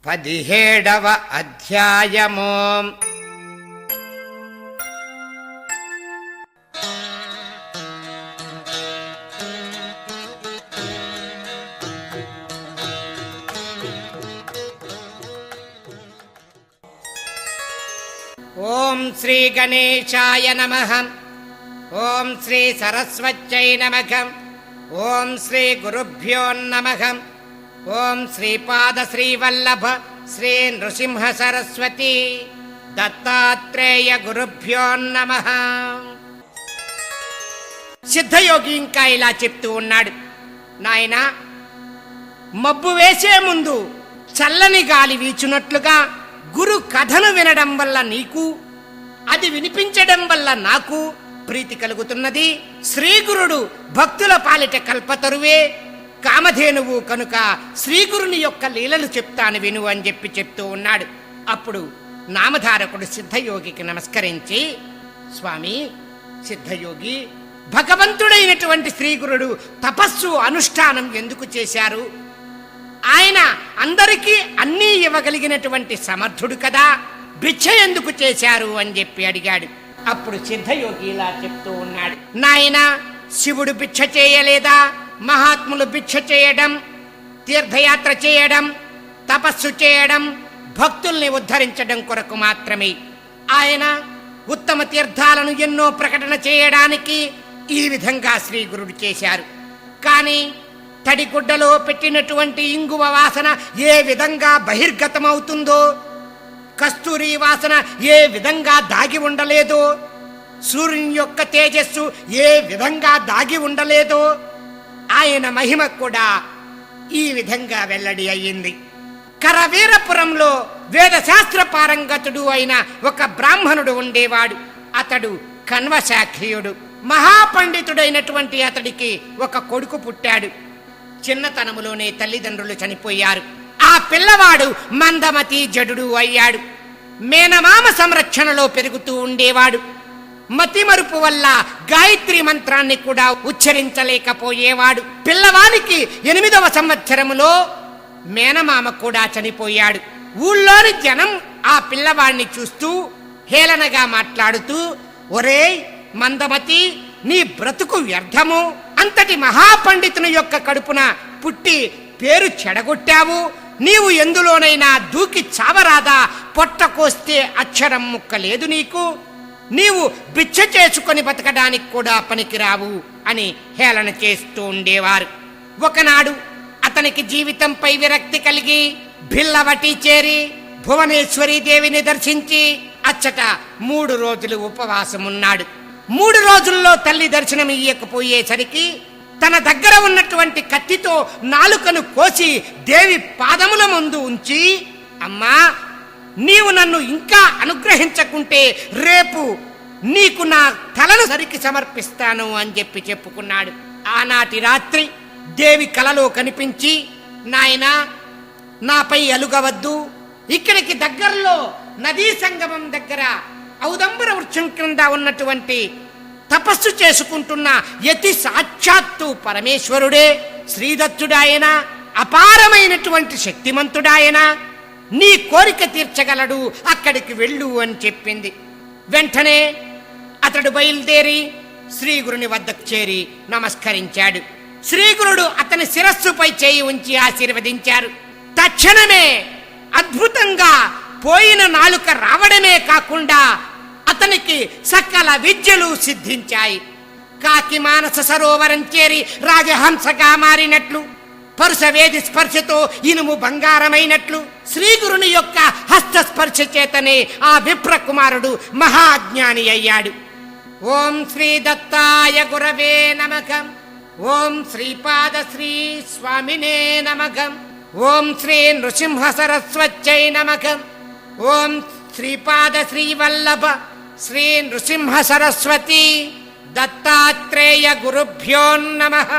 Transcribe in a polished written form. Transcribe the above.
17వ అధ్యాయము. ఓం శ్రీ గణేశాయ నమః. ఓం శ్రీ సరస్వత్యై నమః. ఓం శ్రీ గురుభ్యో నమః. ఓం శ్రీపాద శ్రీవల్లభ శ్రీ నృసింహ సరస్వతి దత్తాత్రేయ గురుభ్యో నమః. సిద్ధయోగి ఇంకా ఇలా చెప్తూ ఉన్నాడు, నాయనా, మబ్బు వేసే ముందు చల్లని గాలి వీచునట్లుగా గురు కథను వినడం వల్ల నీకు, అది వినిపించడం వల్ల నాకు ప్రీతి కలుగుతున్నది. శ్రీగురుడు భక్తుల పాలిట కల్పతరువే, కామధేనువు కనుక శ్రీగురుని యొక్క లీలలు చెప్తాను విను అని చెప్తూ ఉన్నాడు. అప్పుడు నామధారకుడు సిద్ధయోగికి నమస్కరించి, స్వామి, సిద్ధయోగి, భగవంతుడైనటువంటి శ్రీగురుడు తపస్సు అనుష్ఠానం ఎందుకు చేశారు? ఆయన అందరికీ అన్నీ ఇవ్వగలిగినటువంటి సమర్థుడు కదా, భిక్ష ఎందుకు చేశారు అని అడిగాడు. అప్పుడు సిద్ధయోగి ఇలా చెప్తూ ఉన్నాడు, నాయనా, శివుడు భిక్ష చేయలేదా? మహాత్ములు భిక్ష చేయడం, తీర్థయాత్ర చేయడం, తపస్సు చేయడం, భక్తుల్ని ఉద్ధరించడం కొరకు మాత్రమే. ఆయన ఉత్తమ తీర్థాలను ఎన్నో ప్రకటన చేయడానికి ఈ విధంగా శ్రీగురుడు చేశారు. కానీ తడిగుడ్డలో పెట్టినటువంటి ఇంగువ వాసన ఏ విధంగా బహిర్గతమవుతుందో, కస్తూరి వాసన ఏ విధంగా దాగి ఉండలేదో, సూర్యుని యొక్క తేజస్సు ఏ విధంగా దాగి ఉండలేదో, ఆయన మహిమ కూడా ఈ విధంగా వెల్లడి అయ్యింది. కరవీరపురంలో వేదశాస్త్ర పారంగతుడు అయిన ఒక బ్రాహ్మణుడు ఉండేవాడు. అతడు కన్వశాఖీయుడు. మహాపండితుడైనటువంటి అతడికి ఒక కొడుకు పుట్టాడు. చిన్నతనములోనే తల్లిదండ్రులు చనిపోయారు. ఆ పిల్లవాడు మందమతి జడుడు అయ్యాడు. మేనమామ సంరక్షణలో పెరుగుతూ ఉండేవాడు. మతిమరుపు వల్ల గాయత్రి మంత్రాన్ని కూడా ఉచ్చరించలేకపోయేవాడు. పిల్లవానికి 8వ సంవత్సరములో మేనమామ కూడా చనిపోయాడు. ఊళ్ళోని జనం ఆ పిల్లవాడిని చూస్తూ హేళనగా మాట్లాడుతూ, ఒరేయ్ మందమతి, నీ బ్రతుకు వ్యర్థము, అంతటి మహాపండితుని యొక్క కడుపున పుట్టి పేరు చెడగొట్టావు, నీవు ఎందులోనైనా దూకి చావరాదా? పొట్ట కోస్తే అక్షరం ముక్క లేదు నీకు, నీవు భిక్ష చేసుకొని బతకడానికి కూడా పనికిరావు అని హేళన చేస్తూ ఉండేవారు. ఒకనాడు అతనికి జీవితంపై విరక్తి కలిగి భిల్లవటి చేరి భువనేశ్వరీ దేవిని దర్శించి అచ్చట 3 రోజులు ఉపవాసమున్నాడు. 3 రోజుల్లో తల్లి దర్శనం ఇయ్యకపోయేసరికి తన దగ్గర ఉన్నటువంటి కత్తితో నాలుకను కోసి దేవి పాదముల ముందు ఉంచి, అమ్మా, నీవు నన్ను ఇంకా అనుగ్రహించకుంటే రేపు నీకు నా తలను సరికి సమర్పిస్తాను అని చెప్పుకున్నాడు. ఆనాటి రాత్రి దేవి కలలో కనిపించి, నాయనా, నాపై అలుగవద్దు, ఇక్కడికి దగ్గరలో నదీ సంగమం దగ్గర ఔదంబర వృక్షం క్రింద ఉన్నటువంటి తపస్సు చేసుకుంటున్న యతి సాక్షాత్తు పరమేశ్వరుడే, శ్రీదత్తుడాయన, అపారమైనటువంటి శక్తిమంతుడాయన, నీ కోరిక తీర్చగలడు, అక్కడికి వెళ్ళు అని చెప్పింది. వెంటనే అతడు బయలుదేరి శ్రీగురుని వద్దకు చేరి నమస్కరించాడు. శ్రీగురుడు అతని శిరస్సుపై చేయి ఉంచి ఆశీర్వదించారు. తక్షణమే అద్భుతంగా పోయిన నాలుక రావడమే కాకుండా అతనికి సకల విద్యలు సిద్ధించాయి. కాకి మానస సరోవరం చేరి రాజహంసగా మారినట్లు, పరుషవేది స్పర్శతో ఇనుము బంగారమైనట్లు, శ్రీగురుని యొక్క హస్తస్పర్శ చేతనే ఆ విప్రకుమారుడు మహాజ్ఞాని అయ్యాడు. ఓం శ్రీ దత్తాయ గురవే నమః. ఓం శ్రీపాద శ్రీ స్వామినే నమః. ఓం శ్రీ నృసింహ సరస్వత్యై నమః. ఓం శ్రీపాద శ్రీవల్లభ శ్రీ నృసింహ సరస్వతి దత్తాత్రేయ గురుభ్యో నమః.